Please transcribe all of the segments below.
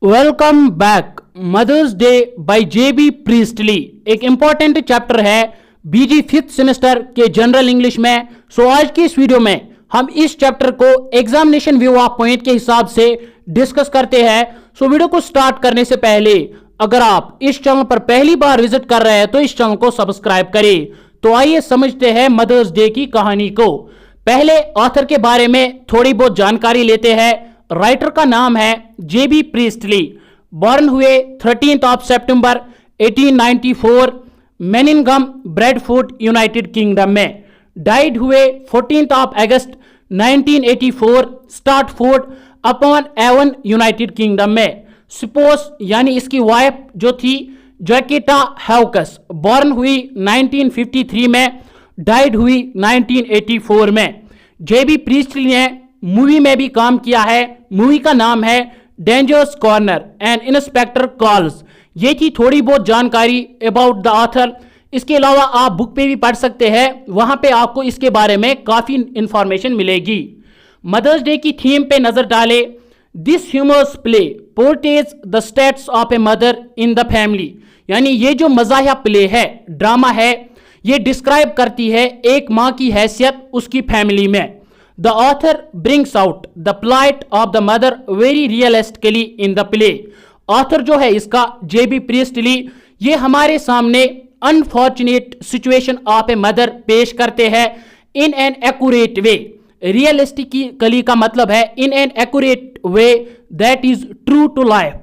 Welcome back. Mother's Day by JB Priestley एक important chapter है BG fifth semester के general English में। So आज की इस वीडियो में हम इस चैप्टर को एग्जामिनेशन व्यू ऑफ पॉइंट के हिसाब से डिस्कस करते हैं। सो वीडियो को स्टार्ट करने से पहले अगर आप इस चैनल पर पहली बार विजिट कर रहे हैं तो इस चैनल को सब्सक्राइब करें। तो आइए समझते हैं मदर्स डे की कहानी को। पहले ऑथर के बारे में थोड़ी बहुत जानकारी लेते हैं। राइटर का नाम है जेबी प्रीस्टली। बॉर्न हुए 13 सितंबर 1894 मेनिंगम ब्रेडफोर्ड यूनाइटेड किंगडम में। डाइड हुए 14 अगस्त 1984 स्टार्टफोर्ड अपॉन एवन यूनाइटेड किंगडम में। स्पोस यानी इसकी वाइफ जो थी जैकेटा हैवकस, बॉर्न हुई 1953 में, डाइड हुई 1984 में। जेबी प्रीस्टली ने मूवी में भी काम किया है। मूवी का नाम है dangerous corner and inspector calls. ये थी थोड़ी बहुत जानकारी अबाउट द ऑथर। इसके अलावा आप बुक पे भी पढ़ सकते हैं, वहां पे आपको इसके बारे में काफी इंफॉर्मेशन मिलेगी। मदर्स डे की थीम पे नजर डाले। This humorous play portrays the status of a mother in the family, यानी ये जो मज़ाहिया प्ले है, ड्रामा है, ये डिस्क्राइब करती है एक माँ की हैसियत उसकी फैमिली में। The author brings out the plight of the mother very realistically in the play. Author जो है इसका जेबी प्रीस्टली, ये हमारे सामने unfortunate situation of a mother पेश करते हैं in an accurate way. Realistically का मतलब है in an accurate way that is true to life.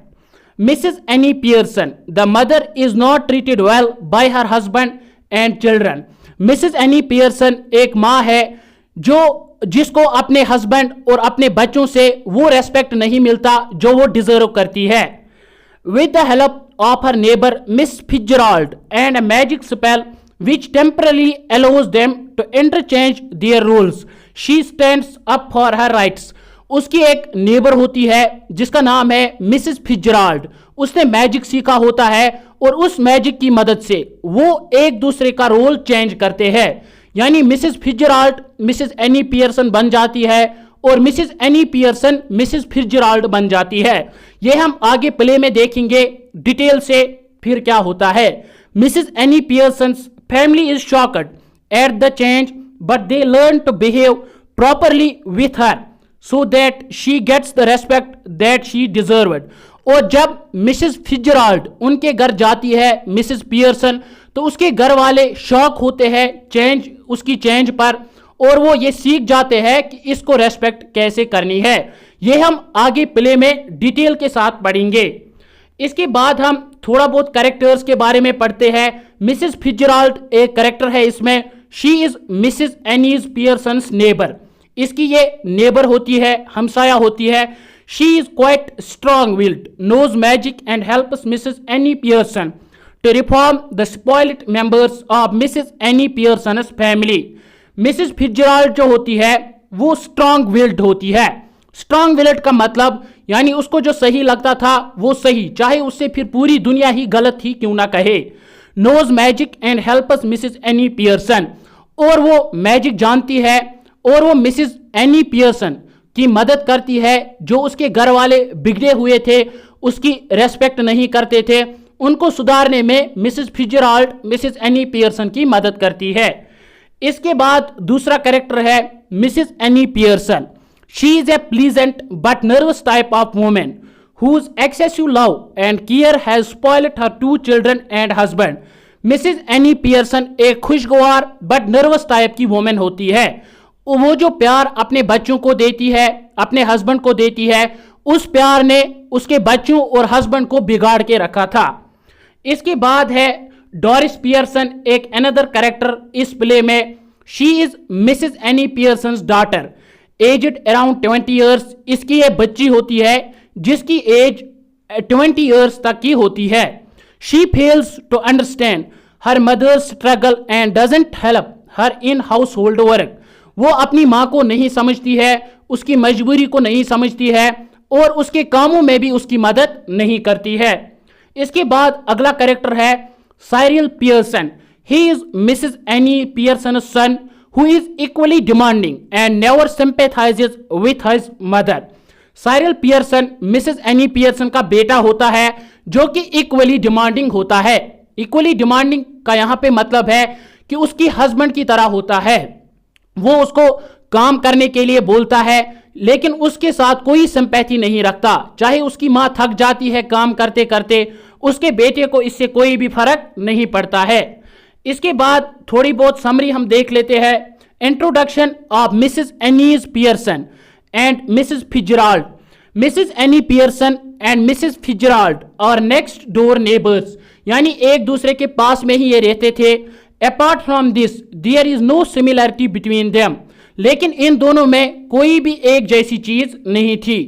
Mrs Annie Pearson, the mother is not treated well by her husband and children. Mrs Annie Pearson एक माँ है जिसको अपने husband और अपने बच्चों से वो रेस्पेक्ट नहीं मिलता जो वो डिजर्व करती है। With the help of her neighbour Miss Fitzgerald and a magic spell which temporarily allows them to interchange their rules, she stands up for her rights. उसकी एक नेबर होती है जिसका नाम है मिसेस फिट्जराल्ड। उसने मैजिक सीखा होता है और उस मैजिक की मदद से वो एक दूसरे का रोल चेंज करते हैं। यानी Mrs Fitzgerald Mrs Annie Pearson बन जाती है और Mrs Annie Pearson Mrs Fitzgerald बन जाती है। ये हम आगे प्ले में देखेंगे डिटेल से फिर क्या होता है। Mrs Annie Pearson's family is shocked at the change but they learn to behave properly with her so that she gets the respect that she deserved. और जब मिसेस फिट्जराल्ड उनके घर जाती है मिसेस पियर्सन, तो उसके घर वाले शौक होते हैं उसकी चेंज पर, और वो ये सीख जाते हैं कि इसको रेस्पेक्ट कैसे करनी है। ये हम आगे प्ले में डिटेल के साथ पढ़ेंगे। इसके बाद हम थोड़ा बहुत कैरेक्टर्स के बारे में पढ़ते हैं। मिसेस फिट्जराल्ड एक कैरेक्टर है इसमें। She is Mrs Annie's Pearson's neighbour. इसकी ये नेबर होती है, हमसाया होती है। She is quite strong willed, knows magic and helps Mrs Annie Pearson to reform the spoiled members of Mrs. Annie Pearson's family. Mrs Fitzgerald जो होती है वो स्ट्रॉन्ग विल्ड होती है। स्ट्रॉन्ग विल्ड का मतलब यानी उसको जो सही लगता था वो सही, चाहे उससे फिर पूरी दुनिया ही गलत ही क्यों ना कहे। Knows magic and helps Mrs Annie Pearson, और वो मैजिक जानती है और वो मिसेस एनी पियर्सन की मदद करती है जो उसके घर वाले बिगड़े हुए थे, उसकी रेस्पेक्ट नहीं करते थे। उनको सुधारने में Mrs Fitzgerald Mrs Annie Pearson की मदद करती है। इसके बाद दूसरा कैरेक्टर है Mrs Annie Pearson. She is a pleasant but nervous type of women whose excessive love and care has spoiled her 2 children and husband. Mrs Annie Pearson एक खुशगवार बट नर्वस टाइप की वुमेन होती है। वो जो प्यार अपने बच्चों को देती है, अपने हस्बैंड को देती है, उस प्यार ने उसके बच्चों और हस्बैंड को बिगाड़ के रखा था। इसके बाद है डोरिस पियर्सन, एक अनदर कैरेक्टर इस प्ले में। She is Mrs Annie Pearson's daughter, aged around 20 years. इसकी ये बच्ची होती है जिसकी एज 20 ईयर्स तक की होती है। She fails to understand her mother's struggle and doesn't help her in household work. वो अपनी माँ को नहीं समझती है, उसकी मजबूरी को नहीं समझती है और उसके कामों में भी उसकी मदद नहीं करती है। इसके बाद अगला कैरेक्टर है Cyril Pearson. He is Mrs Annie Pearson son who is equally demanding and never sympathises with his mother. Cyril Pearson Mrs Annie Pearson का बेटा होता है, जो कि इक्वली डिमांडिंग होता है। इक्वली डिमांडिंग का यहां पे मतलब है कि उसकी हस्बैंड की तरह होता है। वो उसको काम करने के लिए बोलता है, लेकिन उसके साथ कोई सिंपैथी नहीं रखता। चाहे उसकी मां थक जाती है काम करते करते, उसके बेटे को इससे कोई भी फर्क नहीं पड़ता है। इसके बाद थोड़ी बहुत समरी हम देख लेते हैं। Introduction of Mrs Annie's Pearson and Mrs Fitzgerald. Mrs Annie Pearson and Mrs Fitzgerald और नेक्स्ट डोर नेबर्स, यानी एक दूसरे के पास में ही ये रहते थे। Apart from this there is no similarity between them, लेकिन इन दोनों में कोई भी एक जैसी चीज नहीं थी।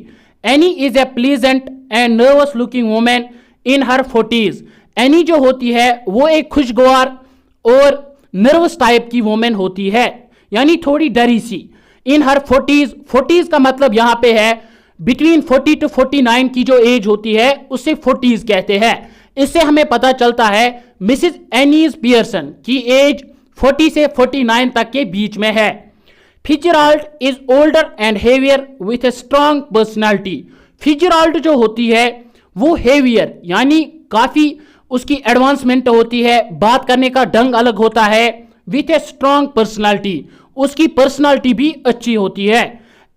Any is a pleasant and nervous looking women in her 40s। Any जो होती है वो एक खुशगवार और नर्वस टाइप की वुमेन होती है, यानी थोड़ी डरी सी। इन हर 40s का मतलब यहां पे है बिटवीन 40 to 49 की जो एज होती है उसे 40s कहते हैं। इससे हमें पता चलता है मिसेस एनीज पियर्सन की एज 40 से 49 तक के बीच में है। Fitzgerald is older and heavier with a strong personality. Fitzgerald जो होती है वो हेवियर, यानी काफी उसकी एडवांसमेंट होती है, बात करने का ढंग अलग होता है। विथ ए स्ट्रॉन्ग पर्सनैलिटी, उसकी पर्सनैलिटी भी अच्छी होती है।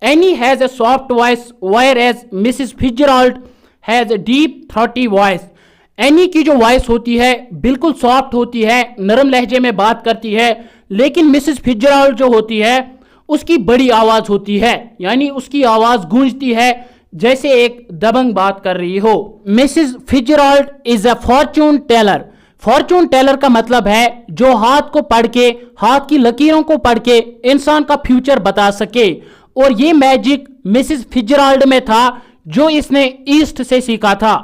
Annie has a soft voice whereas Mrs Fitzgerald has a deep throaty voice. Annie की जो वॉइस होती है बिल्कुल सॉफ्ट होती है, नरम लहजे में बात करती है, लेकिन मिसेस फिtzgerald जो होती है उसकी बड़ी आवाज होती है, यानी उसकी आवाज गूंजती है जैसे एक दबंग बात कर रही हो। Mrs Fitzgerald is a fortune teller. Fortune teller का मतलब है जो हाथ को पढ़ के, हाथ की लकीरों को पढ़ के इंसान का फ्यूचर बता सके, और ये मैजिक मिसेस फिtzgerald में था जो इसने ईस्ट से सीखा था।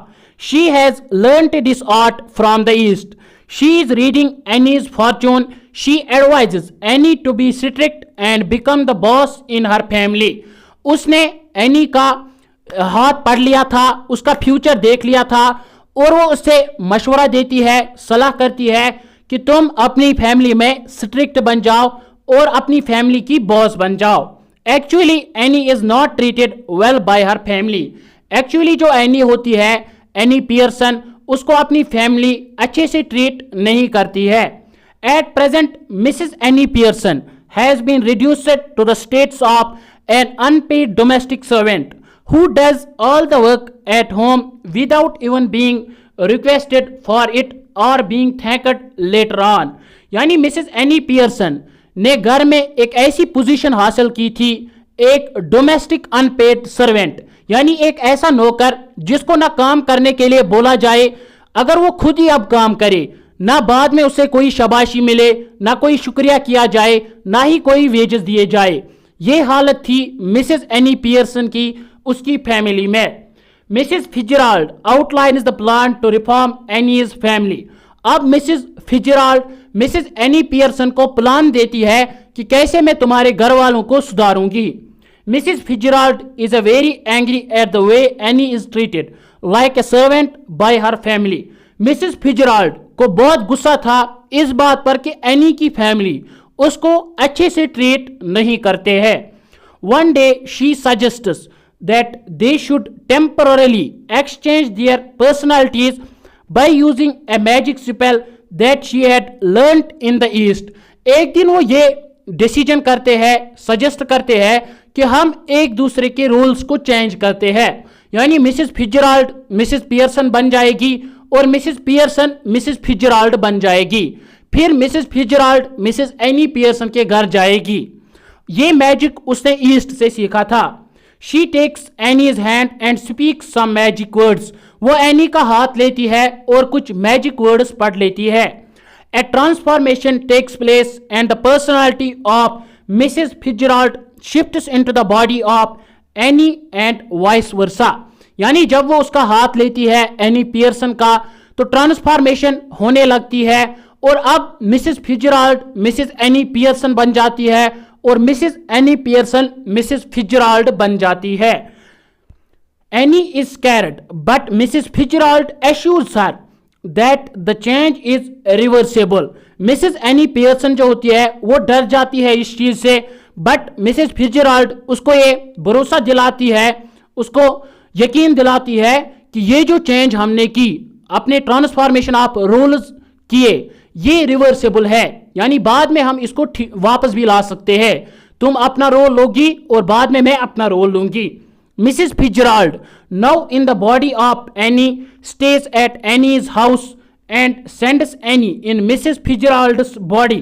She has learned this art from the east. She is reading Annie's Fortune. She advises any to be strict and become the boss in her family. उसने एनी का हाथ पढ़ लिया था, उसका फ्यूचर देख लिया था, और वो उससे मशवरा देती है, सलाह करती है कि तुम अपनी फैमिली में स्ट्रिक्ट बन जाओ और अपनी फैमिली की बॉस बन जाओ। Actually any is not treated well by her family. Actually जो एनी होती है, एनी पियर्सन, उसको अपनी फैमिली अच्छे से ट्रीट नहीं करती है। At present Mrs Annie Pearson has been reduced to the status of an unpaid domestic servant who does all the work at home without even being requested for it or being thanked later on। यानी Mrs Annie Pearson ने घर में एक ऐसी position हासिल की थी, एक डोमेस्टिक अनपेड सर्वेंट, यानी एक ऐसा नौकर जिसको ना काम करने के लिए बोला जाए, अगर वो खुद ही अब काम करे, ना बाद में उसे कोई शाबाशी मिले, ना कोई शुक्रिया किया जाए, ना ही कोई वेजेस दिए जाए। ये हालत थी मिसेस एनी पियर्सन की उसकी फैमिली में। Mrs Fitzgerald outlines the plan to reform Annie's family। अब Mrs Fitzgerald Mrs Annie Pearson को प्लान देती है कि कैसे मैं तुम्हारे घर वालों को सुधारूंगी। Mrs Fitzgerald is a very angry at the way Annie is treated like a servant by her family। Mrs Fitzgerald को बहुत गुस्सा था इस बात पर कि एनी की फैमिली उसको अच्छे से ट्रीट नहीं करते हैं। One day she suggests that they should temporarily exchange their personalities by using a magic spell that she had learnt in the East। एक दिन वो ये डिसीजन करते हैं, सजेस्ट करते हैं कि हम एक दूसरे के रूल्स को चेंज करते हैं, यानी मिसेस फिtzgerald मिसेस पियर्सन बन जाएगी और मिसेस पियर्सन मिसेस फिtzgerald बन जाएगी। फिर Mrs Fitzgerald Mrs Annie Pearson के घर जाएगी। ये मैजिक उसने ईस्ट से सीखा था। She takes Annie's hand and speaks some magic words। वो एनी का हाथ लेती है और कुछ मैजिक वर्ड्स पढ़ लेती है। A transformation takes place and the personality of Mrs. Fitzgerald shifts into the body of Annie and vice versa। यानी जब वो उसका हाथ लेती है एनी पियर्सन का, तो ट्रांसफॉर्मेशन होने लगती है और अब Mrs Fitzgerald Mrs Annie Pearson बन जाती है और Mrs Annie Pearson Mrs Fitzgerald बन जाती है। Annie is scared but Mrs Fitzgerald assures her that the change is reversible. Mrs Annie Pearson जो होती है वो डर जाती है इस चीज से, बट मिसेस फिtzgerald उसको ये भरोसा दिलाती है उसको यकीन दिलाती है कि ये जो चेंज हमने की, अपने ट्रांसफॉर्मेशन ऑफ रोल्स किए, ये रिवर्सेबल है, यानी बाद में हम इसको वापस भी ला सकते हैं। तुम अपना रोल लोगी और बाद में मैं अपना रोल लूंगी। Mrs Fitzgerald, now in the body of Annie, stays at Annie's house and sends Annie in Mrs Fitzgerald's body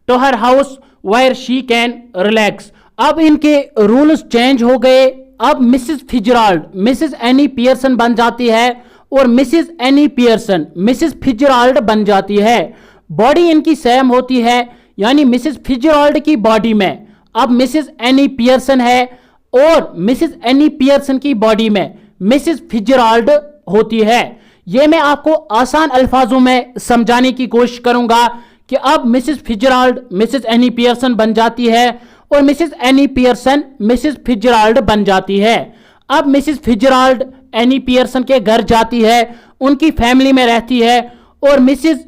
to her house where she can relax. अब इनके रूल्स चेंज हो गए। अब Mrs Fitzgerald Mrs Annie Pearson बन जाती है और Mrs Annie Pearson Mrs Fitzgerald बन जाती है। बॉडी इनकी सेम होती है, यानी मिसिस फिट्जराल्ड की बॉडी में अब मिसिस एनी पियर्सन है और मिसिस एनी पियर्सन की बॉडी में मिसिस फिट्जराल्ड होती है। यह मैं आपको आसान अल्फाजों में समझाने की कोशिश करूंगा कि अब Mrs Fitzgerald Mrs Annie Pearson बन जाती है और Mrs Annie Pearson Mrs Fitzgerald बन जाती है। अब मिसिस फिट्जराल्ड एनी पियर्सन के घर जाती है, उनकी फैमिली में रहती है और मिसिस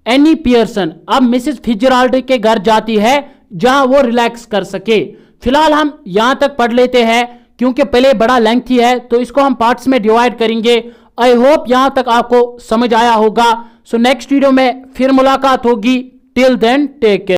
एनी पियर्सन अब मिसिस फिट्जराल्ड के घर जाती है जहां वो रिलैक्स कर सके। फिलहाल हम यहां तक पढ़ लेते हैं क्योंकि पहले बड़ा लेंथी है, तो इसको हम पार्ट्स में डिवाइड करेंगे। आई होप यहां तक आपको समझ आया होगा। सो नेक्स्ट वीडियो में फिर मुलाकात होगी। Till then take care.